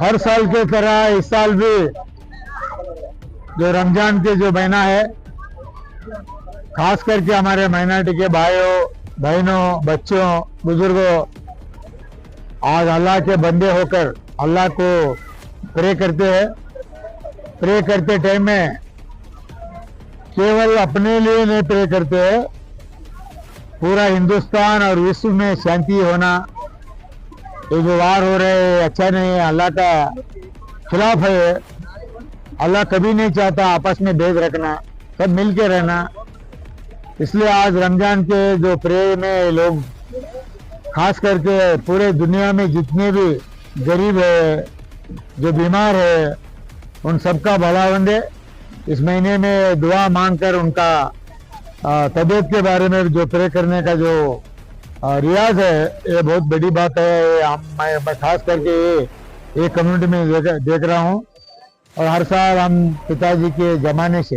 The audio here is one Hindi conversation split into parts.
हर साल के तरह इस साल भी जो रमजान के जो महीना है, खास करके हमारे माइनॉरिटी के भाइयों बहनों बच्चों बुजुर्गों आज अल्लाह के बंदे होकर अल्लाह को प्रे करते हैं। प्रे करते टाइम में केवल अपने लिए नहीं प्रे करते हैं, पूरा हिंदुस्तान और विश्व में शांति होना। ये जो वार हो रहे हैं अच्छा नहीं है, अल्लाह का खिलाफ है। अल्लाह कभी नहीं चाहता आपस में भेद रखना, सब मिल के रहना। इसलिए आज रमजान के जो प्रे में लोग खास करके पूरे दुनिया में जितने भी गरीब है जो बीमार है उन सबका भला बंदे। इस महीने में दुआ मांगकर उनका तबीयत के बारे में जो प्रे करने का जो रियाज है ये बहुत बड़ी बात है। मैं खास करके ये कम्युनिटी में देख रहा हूँ और हर साल हम पिताजी के जमाने से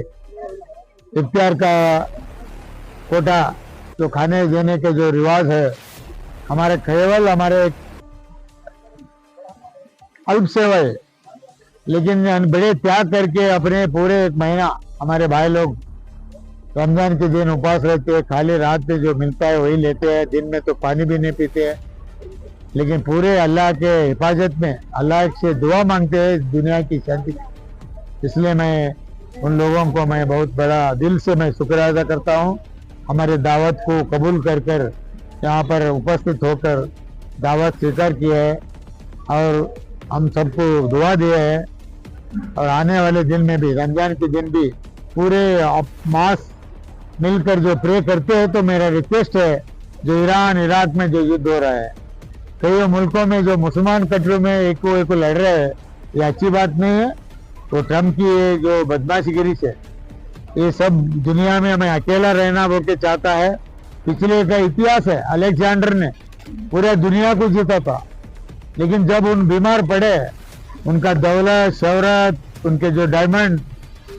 इफ्तार का कोटा जो खाने देने के जो रिवाज है हमारे केवल हमारे अल्प सेवा है, लेकिन बड़े त्याग करके अपने पूरे एक महीना हमारे भाई लोग रमजान के दिन उपवास रहते हैं। खाली रात में जो मिलता है वही लेते हैं, दिन में तो पानी भी नहीं पीते हैं, लेकिन पूरे अल्लाह के हिफाजत में अल्लाह से दुआ मांगते हैं दुनिया की शांति। इसलिए मैं उन लोगों को मैं बहुत बड़ा दिल से मैं शुक्रिया अदा करता हूँ। हमारे दावत को कबूल कर कर यहाँ पर उपस्थित होकर दावत स्वीकार किया है और हम सबको दुआ दिया है। और आने वाले दिन में भी रमजान के दिन भी पूरे मास मिलकर जो प्रे करते हैं। तो मेरा रिक्वेस्ट है जो ईरान इराक में जो युद्ध हो रहा है, कई मुल्कों में जो मुसलमान कंट्रियों में एक लड़ रहे हैं, ये अच्छी बात नहीं है। तो ट्रम्प की जो बदमाशीगिरी से ये सब दुनिया में हमें अकेला रहना बोल के चाहता है। पिछले का इतिहास है, अलेक्जेंडर ने पूरे दुनिया को जीता था, लेकिन जब उन बीमार पड़े उनका दौलत शौहरत उनके जो डायमंड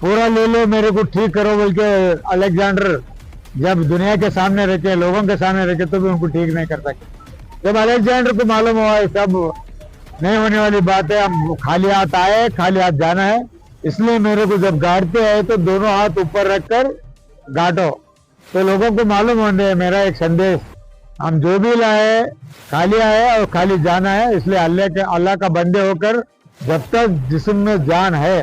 पूरा ले लो मेरे को ठीक करो बोल के अलेक्जेंडर जब दुनिया के सामने रखे लोगों के सामने रखे तो भी उनको ठीक नहीं कर सके। जब अलेक्जेंडर को मालूम हुआ ये सब नहीं होने वाली बात है, हम खाली हाथ आए खाली हाथ जाना है, इसलिए मेरे को जब गाड़ते हैं तो दोनों हाथ ऊपर रखकर गाटो। तो लोगों को मालूम होने मेरा एक संदेश, हम जो भी लाए खाली आए और खाली जाना है। इसलिए अल्लाह का बंदे होकर जब तक जिस्म में जान है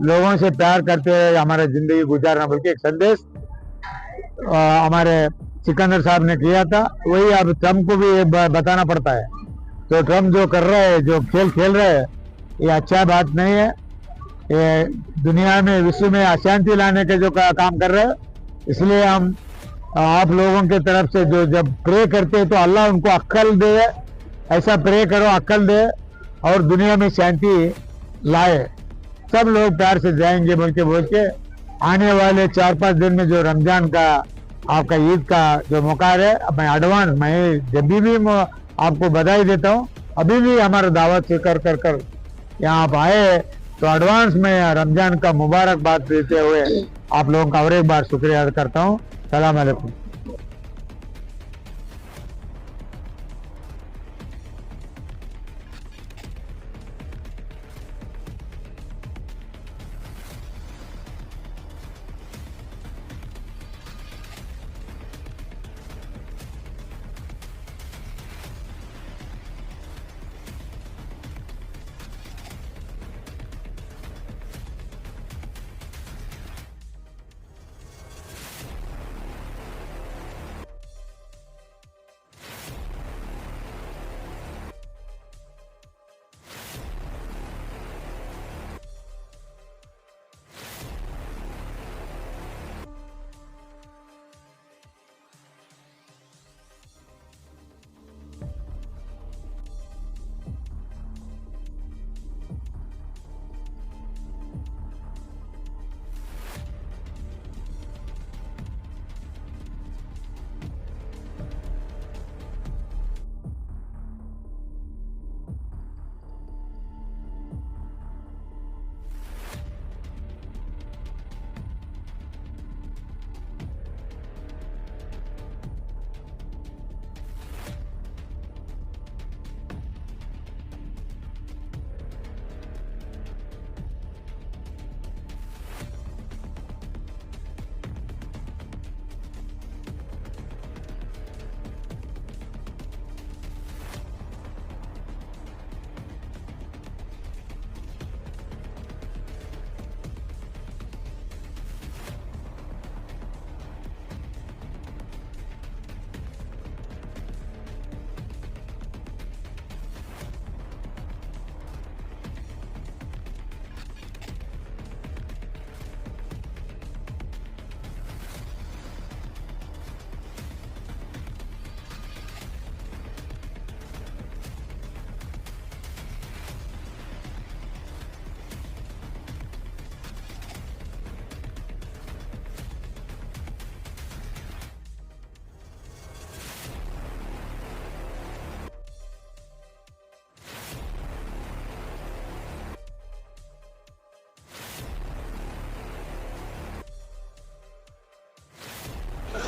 लोगों से प्यार करते हुए हमारा जिंदगी गुजारना बोल के एक संदेश हमारे सिकंदर साहब ने किया था। वही अब ट्रम्प को भी बताना पड़ता है। तो ट्रम्प जो कर रहा है जो खेल खेल रहा है ये अच्छा बात नहीं है। ये दुनिया में विश्व में अशांति लाने के जो काम कर रहे हैं। इसलिए हम आप लोगों के तरफ से जो जब प्रे करते हैं तो अल्लाह उनको अक्ल दे, ऐसा प्रे करो अक्ल दे और दुनिया में शांति लाए। सब लोग प्यार से जाएंगे बोल के आने वाले 4-5 दिन में जो रमजान का आपका ईद का जो मौका है मैं एडवांस मैं जब भी आपको बधाई देता हूँ। अभी भी हमारा दावत स्वीकार कर यहाँ आप आए तो एडवांस में रमजान का मुबारकबाद देते हुए आप लोगों का और एक बार शुक्रिया अदा करता हूँ। सलाम अलैकुम।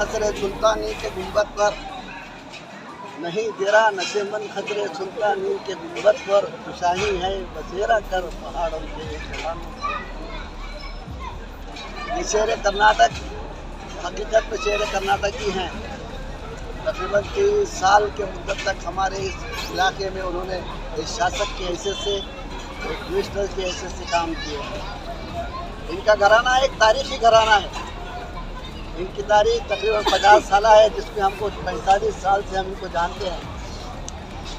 खतरे सुल्तानी के गुंबद पर, नहीं तेरा नशेमन खतरे सुल्तानी के गुंबद पर, खुशाही है बसेरा कर पहाड़ों के ढलानों से। ये शेर कर्नाटक हकीकत में शेर कर्नाटकी हैं। तकरीबन 30 साल के मुद्दत तक हमारे इस इलाके में उन्होंने एक शासक की हैसियत से, एक मिनिस्टर की हैसियत से काम किया है। इनका घराना एक तारीखी घराना है। इनकी तारीख तकरीबन 50 साल है, जिसमें हमको 45 साल से हम इनको जानते हैं।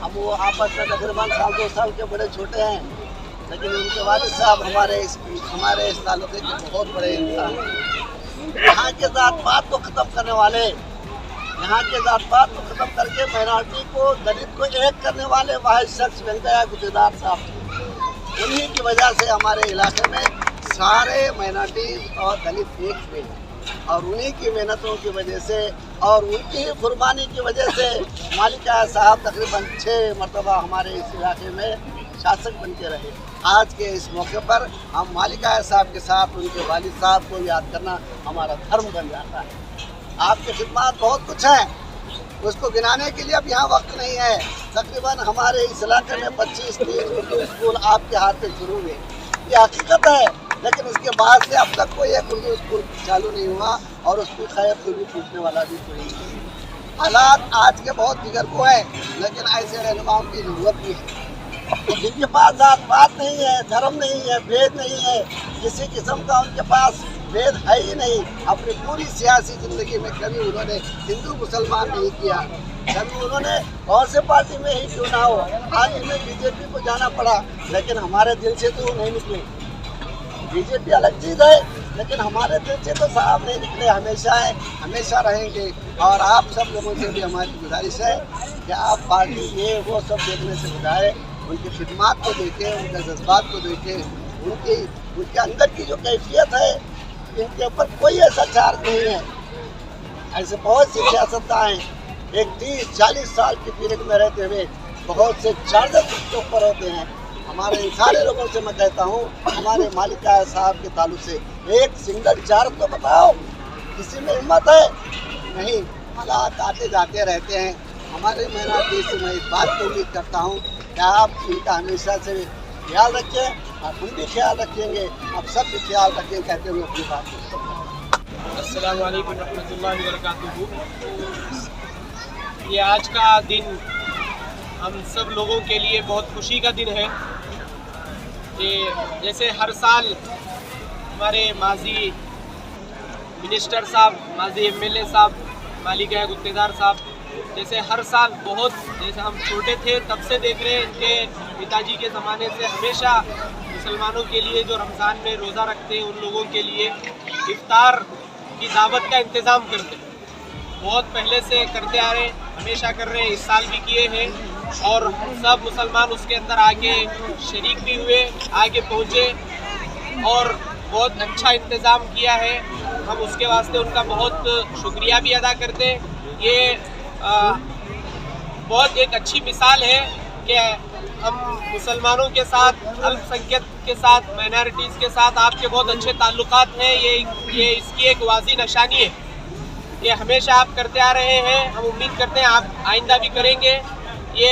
हम वो आपस में तकरीबन साल 2 साल के बड़े छोटे हैं, लेकिन उनके वालिद साहब हमारे इस ताल्लुके के बहुत बड़े इंसान हैं। यहाँ के जात पात को ख़त्म करने वाले, यहाँ के जात पात को ख़त्म करके माइनॉरिटी को, दलित को एक करने वाले वाहिद शख्स वेंकैया गुत्तेदार साहब थे। उन्हीं की वजह से हमारे इलाके में सारे माइनॉरिटी और दलित एक हुए, और उन्हीं की मेहनतों की वजह से और उनकी कुर्बानी की वजह से मालिका साहब तकरीबन 6 मरतबा हमारे इस इलाके में शासक बन के रहे। आज के इस मौके पर हम मालिका साहब के साथ उनके वालिद साहब को याद करना हमारा धर्म बन जाता है। आपकी खिदमत बहुत कुछ है, उसको गिनाने के लिए अब यहाँ वक्त नहीं है। तकरीबन हमारे इस इलाके में 25-30 उर्दू स्कूल आपके हाथ से शुरू हुए, ये हकीकत है। लेकिन उसके बाद से अब तक कोई एक उर्दू स्कूल चालू नहीं हुआ, और उसकी खैर कोई भी पूछने वाला भी कोई नहीं। हालात आज के बहुत बिगड़ को है, लेकिन ऐसे रहनुमाओं की जरूरत भी है जिनके पास जात पात नहीं है, धर्म नहीं है, भेद नहीं है, किसी किस्म का उनके पास भेद है ही नहीं। अपनी पूरी सियासी ज़िंदगी में कभी उन्होंने हिंदू मुसलमान नहीं किया, कभी उन्होंने कौन से पार्टी में ही क्यों ना हो। आज इन्हें बीजेपी को जाना पड़ा, लेकिन हमारे दिल से तो नहीं निकले। बीजेपी अलग चीज़ है, लेकिन हमारे दिल से तो साहब नहीं निकले, हमेशा है, हमेशा रहेंगे। और आप सब लोगों से भी हमारी गुजारिश है कि आप पार्टी ये वो सब देखने से बजाय उनकी खिदमत को देखें, उनके जज्बात को देखें, उनके अंदर की जो कैफियत है, इनके ऊपर कोई ऐसा चार्ज नहीं है। ऐसे बहुत से सियासतदान हैं, एक 30-40 साल की पीरियड में रहते हुए बहुत से चार्जेस उसके ऊपर होते हैं। हमारे इन सारे लोगों से मैं कहता हूँ, हमारे मालिका साहब के ताल्लुक से एक सिंगल चार्ज तो बताओ, किसी में हिम्मत है? नहीं, हालात आते जाते रहते हैं। हमारे मेहनत से मैं इस बात को उम्मीद करता हूँ कि आप इनका हमेशा से ख्याल रखें, और हम भी ख्याल रखेंगे, आप सब भी ख्याल रखें, कहते हुए अपनी बात को। अस्सलाम वालेकुम रहमतुल्लाहि व बरकातुहू। ये आज का दिन हम सब लोगों के लिए बहुत खुशी का दिन है कि जैसे हर साल हमारे माजी मिनिस्टर साहब, माजी एमएलए साहब, मालिका गुत्तेदार साहब, जैसे हर साल बहुत, जैसे हम छोटे थे तब से देख रहे हैं, इनके पिताजी के ज़माने से हमेशा मुसलमानों के लिए जो रमज़ान में रोज़ा रखते हैं उन लोगों के लिए इफ्तार की दावत का इंतज़ाम करते हैं। बहुत पहले से करते आ रहे हैं, हमेशा कर रहे हैं, इस साल भी किए हैं, और सब मुसलमान उसके अंदर आके शरीक भी हुए, आगे पहुँचे और बहुत अच्छा इंतज़ाम किया है। हम उसके वास्ते उनका बहुत शुक्रिया भी अदा करते हैं। ये बहुत एक अच्छी मिसाल है कि हम मुसलमानों के साथ, अल्पसंख्यक के साथ, माइनॉरिटीज़ के साथ आपके बहुत अच्छे ताल्लुकात हैं। ये इसकी एक वाज़ी निशानी है। ये हमेशा आप करते आ रहे हैं, हम उम्मीद करते हैं आप आइंदा भी करेंगे। ये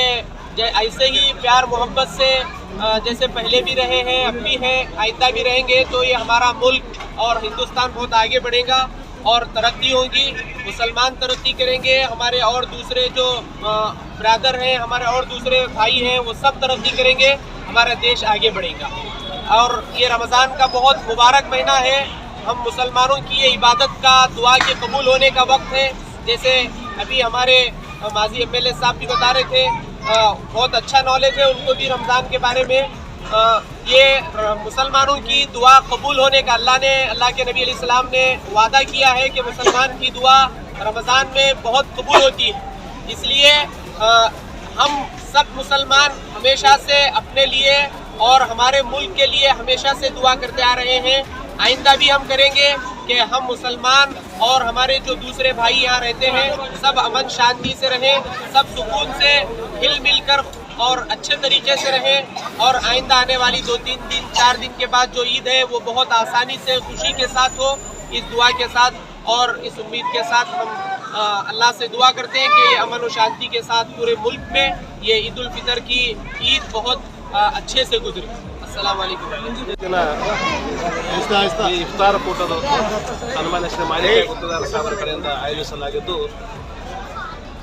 ऐसे ही प्यार मोहब्बत से जैसे पहले भी रहे हैं, अब भी हैं, आइंदा भी रहेंगे, तो ये हमारा मुल्क और हिंदुस्तान बहुत आगे बढ़ेगा और तरक्की होगी, मुसलमान तरक्की करेंगे, हमारे और दूसरे जो ब्रदर हैं, हमारे और दूसरे भाई हैं, वो सब तरक्की करेंगे, हमारा देश आगे बढ़ेगा। और ये रमज़ान का बहुत मुबारक महीना है। हम मुसलमानों की ये इबादत का, दुआ के कबूल होने का वक्त है। जैसे अभी हमारे माजी एमएलए साहब भी बता रहे थे, बहुत अच्छा नॉलेज है उनको भी रमज़ान के बारे में। ये मुसलमानों की दुआ कबूल होने का अल्लाह के नबी अलैहिस्सलाम ने वादा किया है कि मुसलमान की दुआ रमज़ान में बहुत कबूल होती है। इसलिए हम सब मुसलमान हमेशा से अपने लिए और हमारे मुल्क के लिए हमेशा से दुआ करते आ रहे हैं। आइंदा भी हम करेंगे कि हम मुसलमान और हमारे जो दूसरे भाई यहाँ रहते हैं सब अमन शांति से रहें, सब सुकून से हिल मिल कर और अच्छे तरीके से रहें। और आइंदा आने वाली 2-3 दिन 4 दिन के बाद जो ईद है वो बहुत आसानी से खुशी के साथ हो, इस दुआ के साथ और इस उम्मीद के साथ हम अल्लाह से दुआ करते हैं कि ये अमन और शांति के साथ पूरे मुल्क में ये ईद उल फितर की ईद बहुत अच्छे से गुजरे। अस्सलाम वालेकुम। ಈ ಇಫ್ತಾರ ಕೂಟದ ಸನ್ಮಾನ್ಯ ಶ್ರೀ ಮಾಲಿಕ ಗುತ್ತದಾರ ಸಾಹೇಬರ ಕಡೆಯಿಂದ ಆಯೋಜಿಸಲಾಗಿದ್ದು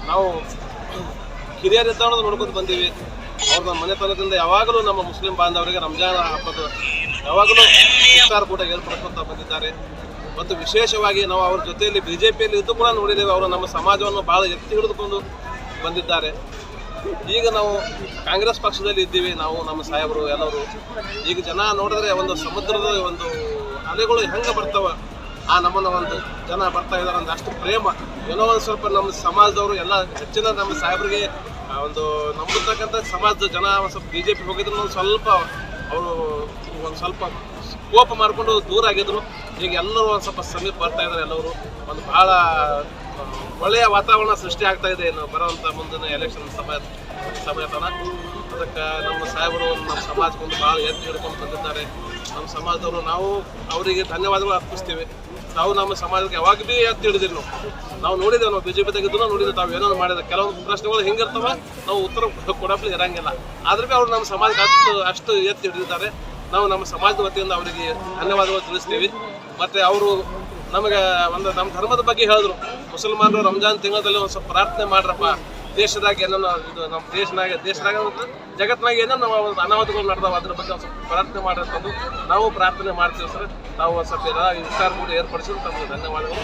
ನಾವು ಹಿರಿಯರಿದ್ದ ನೋಡ್ಕೊಂಡು ಬಂದೀವಿ. ಅವ್ರ ಮನೆತನದಿಂದ ಯಾವಾಗಲೂ ನಮ್ಮ ಮುಸ್ಲಿಂ ಬಾಂಧವರಿಗೆ ರಂಜಾನ್ ಹಬ್ಬದ ಯಾವಾಗಲೂ ಇಫ್ತಾರ ಕೂಟ ಏರ್ಪಡಿಸುತ್ತಾ ಬಂದಿದ್ದಾರೆ. ಮತ್ತು ವಿಶೇಷವಾಗಿ ನಾವು ಅವ್ರ ಜೊತೆಯಲ್ಲಿ ಬಿಜೆಪಿಯಲ್ಲಿ ಇದ್ದು ಕೂಡ ನೋಡಿದ್ದೇವೆ. ಅವರು ನಮ್ಮ ಸಮಾಜವನ್ನು ಭಾಳ ಎತ್ತಿ ಹಿಡಿದುಕೊಂಡು ಬಂದಿದ್ದಾರೆ. ಈಗ ನಾವು ಕಾಂಗ್ರೆಸ್ ಪಕ್ಷದಲ್ಲಿ ಇದ್ದೀವಿ, ನಾವು ನಮ್ಮ ಸಾಹೇಬರು ಎಲ್ಲರೂ. ಈಗ ಜನ ನೋಡಿದ್ರೆ ಒಂದು ಸಮುದ್ರದ ಒಂದು ಅಲೆಗಳು ಹೆಂಗೆ ಬರ್ತಾವ ಆ ನಮ್ಮನ್ನ ಒಂದು ಜನ ಬರ್ತಾ ಇದ್ದಾರೆ. ಒಂದು ಅಷ್ಟು ಪ್ರೇಮ ಏನೋ ಒಂದು ಸ್ವಲ್ಪ ನಮ್ಮ ಸಮಾಜದವರು ಎಲ್ಲ ಹೆಚ್ಚಿನ ನಮ್ಮ ಸಾಹೇಬರಿಗೆ ಒಂದು ನಂಬತಕ್ಕಂಥ ಸಮಾಜದ ಜನ ಒಂದು ಸ್ವಲ್ಪ BJP ಹೋಗಿದ್ರು ಒಂದು ಸ್ವಲ್ಪ ಅವರು ಒಂದು ಸ್ವಲ್ಪ ಕೋಪ ಮಾಡಿಕೊಂಡು ದೂರ ಆಗಿದ್ರು. ಈಗ ಎಲ್ಲರೂ ಒಂದು ಸ್ವಲ್ಪ ಸಮೀಪ ಬರ್ತಾ ಇದ್ದಾರೆ. ಎಲ್ಲರೂ ಒಂದು ಭಾಳ ಒಳ್ಳೆಯ ವಾತಾವರಣ ಸೃಷ್ಟಿ ಆಗ್ತಾ ಇದೆ ಇನ್ನು ಬರುವಂಥ ಮುಂದಿನ ಎಲೆಕ್ಷನ್ ಸಮಯತನ. ಅದಕ್ಕೆ ನಮ್ಮ ಸಾಹೇಬರು ನಮ್ಮ ಸಮಾಜಕ್ಕೊಂದು ಭಾಳ ಎತ್ತಿ ಹಿಡ್ಕೊಂಡು ಬಂದಿದ್ದಾರೆ. ನಮ್ಮ ಸಮಾಜದವರು ನಾವು ಅವರಿಗೆ ಧನ್ಯವಾದಗಳು ಅರ್ಪಿಸ್ತೀವಿ. ನಾವು ನಮ್ಮ ಸಮಾಜಕ್ಕೆ ಯಾವಾಗ ಭೀ ಎತ್ತಿ ಹಿಡಿದಿಲ್ಲ. ನಾವು ನೋಡಿದ್ದೇವೆ, ನಾವು BJP ನೋಡಿದ್ದೇವೆ ತಾವು ಏನೋ ಮಾಡಿದ ಕೆಲವೊಂದು ಪ್ರಶ್ನೆಗಳು ಹಿಂಗಿರ್ತವೆ, ನಾವು ಉತ್ತರ ಕೊಡಪ್ಲಿ ಇರಂಗಿಲ್ಲ. ಆದ್ರೂ ಭೀ ಅವ್ರು ನಮ್ಮ ಸಮಾಜಕ್ಕೆ ಅಷ್ಟು ಎತ್ತಿ ಹಿಡಿದಿದ್ದಾರೆ. ನಾವು ನಮ್ಮ ಸಮಾಜದ ವತಿಯಿಂದ ಅವರಿಗೆ ಧನ್ಯವಾದಗಳು ತಿಳಿಸ್ತೀವಿ. ಮತ್ತು ಅವರು ನಮಗೆ ಒಂದು ನಮ್ಮ ಧರ್ಮದ ಬಗ್ಗೆ ಹೇಳಿದ್ರು. ಮುಸಲ್ಮಾನರು ರಂಜಾನ್ ತಿಂಗಳಲ್ಲಿ ಒಂದು ಸ್ವಲ್ಪ ಪ್ರಾರ್ಥನೆ ಮಾಡ್ರಪ್ಪ, ದೇಶದಾಗ ಏನೇನು ಇದು ನಮ್ಮ ದೇಶದಾಗ ಜಗತ್ತಿನಾಗ ಏನೇನು ನಾವು ಅನಾಹುತಗಳು ನಡೆದಾವ ಅದ್ರ ಬಗ್ಗೆ ಒಂದು ಸ್ವಲ್ಪ ಪ್ರಾರ್ಥನೆ ಮಾಡಿರ್ತಂದು ನಾವು ಪ್ರಾರ್ಥನೆ ಮಾಡ್ತೀವಿ ಸರ್. ನಾವು ಒಂದು ಸ್ವಲ್ಪ ಇಫ್ತಾರ್ ಕೂಡ ಏರ್ಪಡಿಸಿದ್ರು ತಮಗೆ ಧನ್ಯವಾದಗಳು.